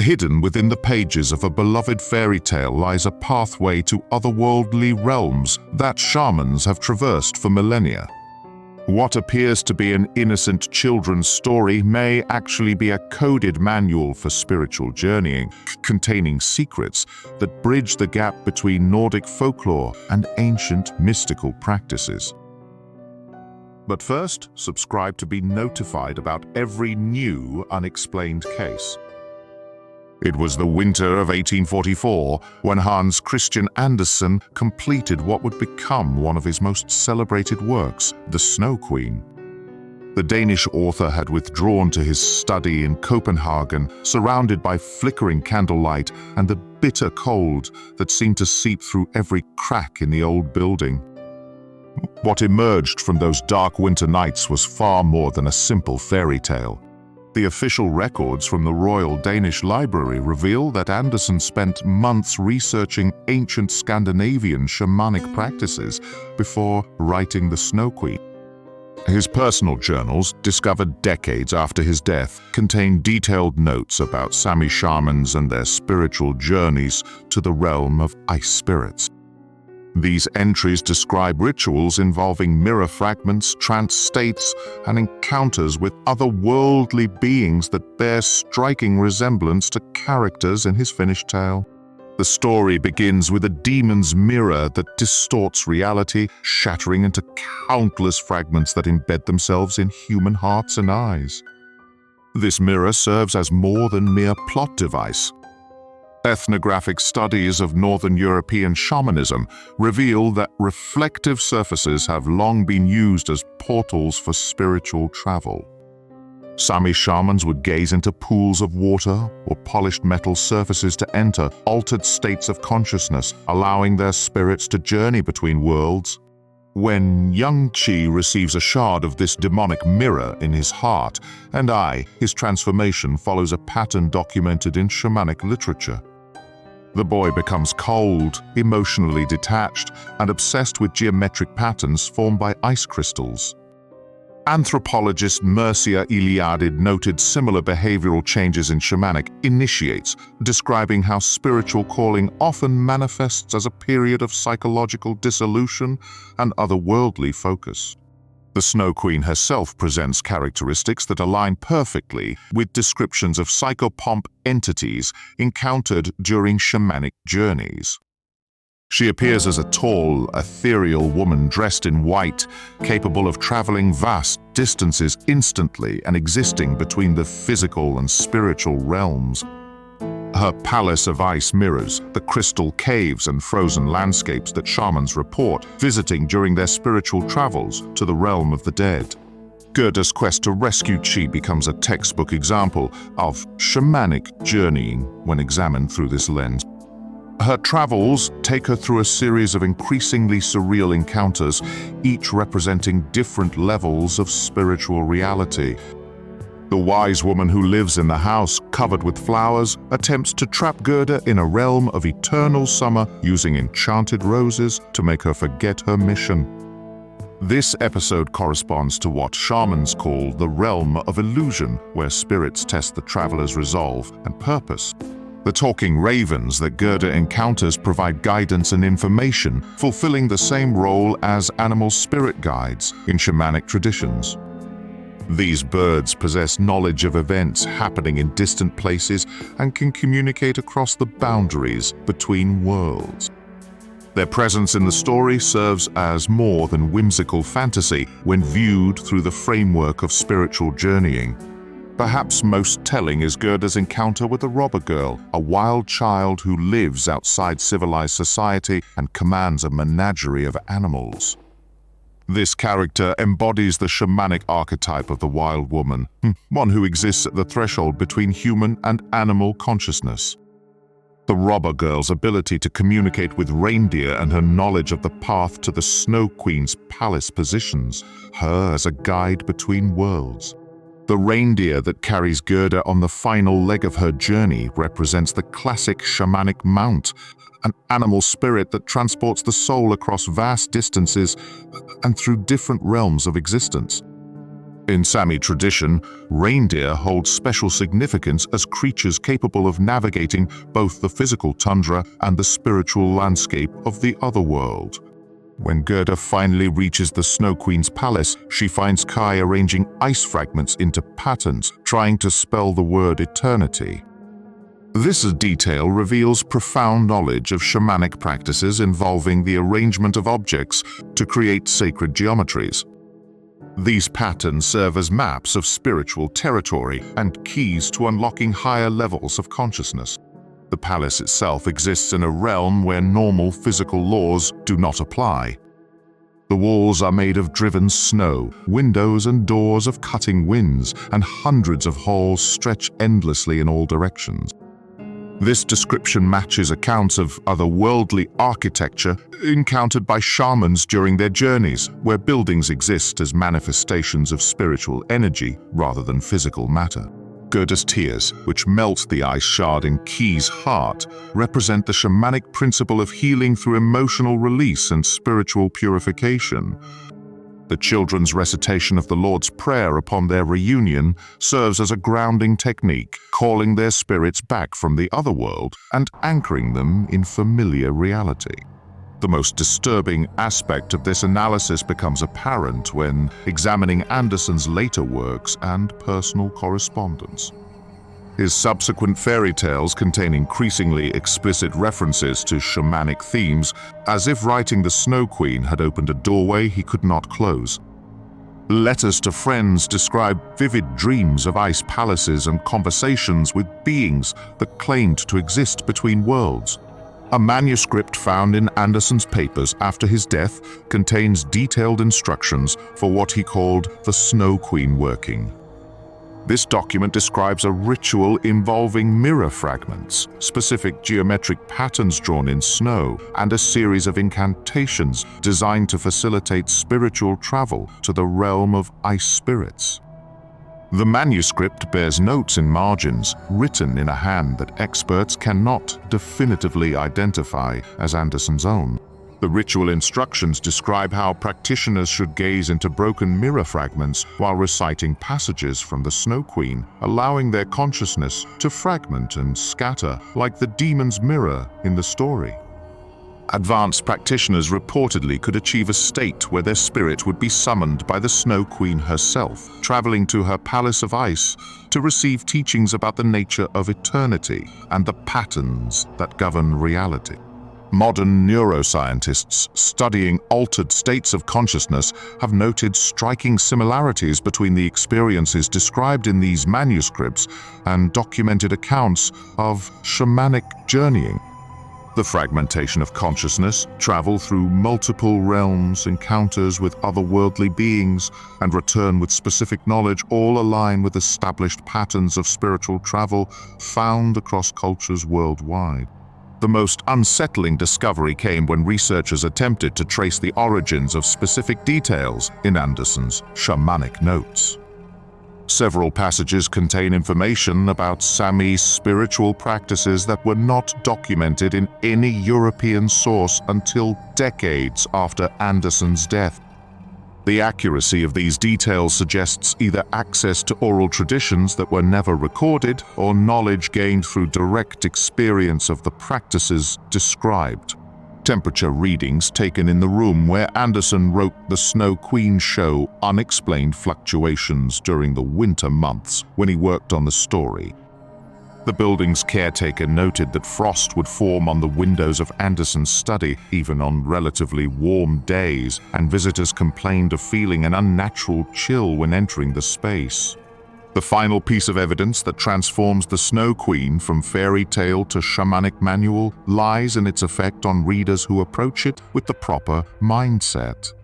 Hidden within the pages of a beloved fairy tale lies a pathway to otherworldly realms that shamans have traversed for millennia. What appears to be an innocent children's story may actually be a coded manual for spiritual journeying, containing secrets that bridge the gap between Nordic folklore and ancient mystical practices. But first, subscribe to be notified about every new unexplained case. It was the winter of 1844 when Hans Christian Andersen completed what would become one of his most celebrated works, The Snow Queen. The Danish author had withdrawn to his study in Copenhagen, surrounded by flickering candlelight and the bitter cold that seemed to seep through every crack in the old building. What emerged from those dark winter nights was far more than a simple fairy tale. The official records from the Royal Danish Library reveal that Andersen spent months researching ancient Scandinavian shamanic practices before writing The Snow Queen. His personal journals, discovered decades after his death, contain detailed notes about Sami shamans and their spiritual journeys to the realm of ice spirits. These entries describe rituals involving mirror fragments, trance states, and encounters with otherworldly beings that bear striking resemblance to characters in his finished tale. The story begins with a demon's mirror that distorts reality, shattering into countless fragments that embed themselves in human hearts and eyes. This mirror serves as more than mere plot device. Ethnographic studies of Northern European shamanism reveal that reflective surfaces have long been used as portals for spiritual travel. Sami shamans would gaze into pools of water or polished metal surfaces to enter altered states of consciousness, allowing their spirits to journey between worlds. When young Chi receives a shard of this demonic mirror in his heart and eye, his transformation follows a pattern documented in shamanic literature. The boy becomes cold, emotionally detached, and obsessed with geometric patterns formed by ice crystals. Anthropologist Mircea Eliade noted similar behavioral changes in shamanic initiates, describing how spiritual calling often manifests as a period of psychological dissolution and otherworldly focus. The Snow Queen herself presents characteristics that align perfectly with descriptions of psychopomp entities encountered during shamanic journeys. She appears as a tall, ethereal woman dressed in white, capable of traveling vast distances instantly and existing between the physical and spiritual realms. Her palace of ice mirrors the crystal caves and frozen landscapes that shamans report visiting during their spiritual travels to the realm of the dead. Gerda's quest to rescue Chi becomes a textbook example of shamanic journeying when examined through this lens. Her travels take her through a series of increasingly surreal encounters, each representing different levels of spiritual reality. The wise woman who lives in the house covered with flowers attempts to trap Gerda in a realm of eternal summer using enchanted roses to make her forget her mission. This episode corresponds to what shamans call the realm of illusion, where spirits test the traveler's resolve and purpose. The talking ravens that Gerda encounters provide guidance and information, fulfilling the same role as animal spirit guides in shamanic traditions. These birds possess knowledge of events happening in distant places and can communicate across the boundaries between worlds. Their presence in the story serves as more than whimsical fantasy when viewed through the framework of spiritual journeying. Perhaps most telling is Gerda's encounter with the robber girl, a wild child who lives outside civilized society and commands a menagerie of animals. This character embodies the shamanic archetype of the wild woman, one who exists at the threshold between human and animal consciousness. The robber girl's ability to communicate with reindeer and her knowledge of the path to the Snow Queen's palace positions her as a guide between worlds. The reindeer that carries Gerda on the final leg of her journey represents the classic shamanic mount, an animal spirit that transports the soul across vast distances and through different realms of existence. In Sami tradition, reindeer hold special significance as creatures capable of navigating both the physical tundra and the spiritual landscape of the otherworld. When Gerda finally reaches the Snow Queen's palace, she finds Kai arranging ice fragments into patterns, trying to spell the word eternity. This detail reveals profound knowledge of shamanic practices involving the arrangement of objects to create sacred geometries. These patterns serve as maps of spiritual territory and keys to unlocking higher levels of consciousness. The palace itself exists in a realm where normal physical laws do not apply. The walls are made of driven snow, windows and doors of cutting winds, and hundreds of halls stretch endlessly in all directions. This description matches accounts of otherworldly architecture encountered by shamans during their journeys, where buildings exist as manifestations of spiritual energy rather than physical matter. Gerda's tears, which melt the ice shard in Key's heart, represent the shamanic principle of healing through emotional release and spiritual purification. The children's recitation of the Lord's Prayer upon their reunion serves as a grounding technique, calling their spirits back from the otherworld and anchoring them in familiar reality. The most disturbing aspect of this analysis becomes apparent when examining Andersen's later works and personal correspondence. His subsequent fairy tales contain increasingly explicit references to shamanic themes, as if writing the Snow Queen had opened a doorway he could not close. Letters to friends describe vivid dreams of ice palaces and conversations with beings that claimed to exist between worlds. A manuscript found in Andersen's papers after his death contains detailed instructions for what he called the Snow Queen working. This document describes a ritual involving mirror fragments, specific geometric patterns drawn in snow, and a series of incantations designed to facilitate spiritual travel to the realm of ice spirits. The manuscript bears notes in margins, written in a hand that experts cannot definitively identify as Andersen's own. The ritual instructions describe how practitioners should gaze into broken mirror fragments while reciting passages from the Snow Queen, allowing their consciousness to fragment and scatter like the demon's mirror in the story. Advanced practitioners reportedly could achieve a state where their spirit would be summoned by the Snow Queen herself, traveling to her palace of ice to receive teachings about the nature of eternity and the patterns that govern reality. Modern neuroscientists studying altered states of consciousness have noted striking similarities between the experiences described in these manuscripts and documented accounts of shamanic journeying. The fragmentation of consciousness, travel through multiple realms, encounters with otherworldly beings, and return with specific knowledge all align with established patterns of spiritual travel found across cultures worldwide. The most unsettling discovery came when researchers attempted to trace the origins of specific details in Andersen's shamanic notes. Several passages contain information about Sami's spiritual practices that were not documented in any European source until decades after Andersen's death. The accuracy of these details suggests either access to oral traditions that were never recorded or knowledge gained through direct experience of the practices described. Temperature readings taken in the room where Andersen wrote the Snow Queen show unexplained fluctuations during the winter months when he worked on the story. The building's caretaker noted that frost would form on the windows of Andersen's study even on relatively warm days, and visitors complained of feeling an unnatural chill when entering the space. The final piece of evidence that transforms the Snow Queen from fairy tale to shamanic manual lies in its effect on readers who approach it with the proper mindset.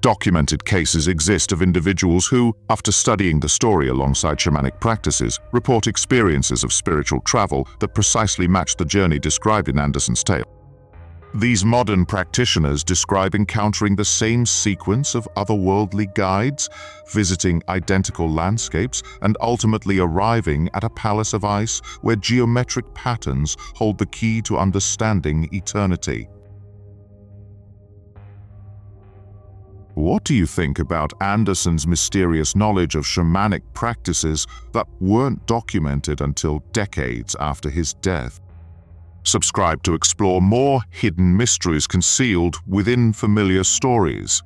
Documented cases exist of individuals who, after studying the story alongside shamanic practices, report experiences of spiritual travel that precisely match the journey described in Andersen's tale. These modern practitioners describe encountering the same sequence of otherworldly guides, visiting identical landscapes, and ultimately arriving at a palace of ice where geometric patterns hold the key to understanding eternity. What do you think about Andersen's mysterious knowledge of shamanic practices that weren't documented until decades after his death? Subscribe to explore more hidden mysteries concealed within familiar stories.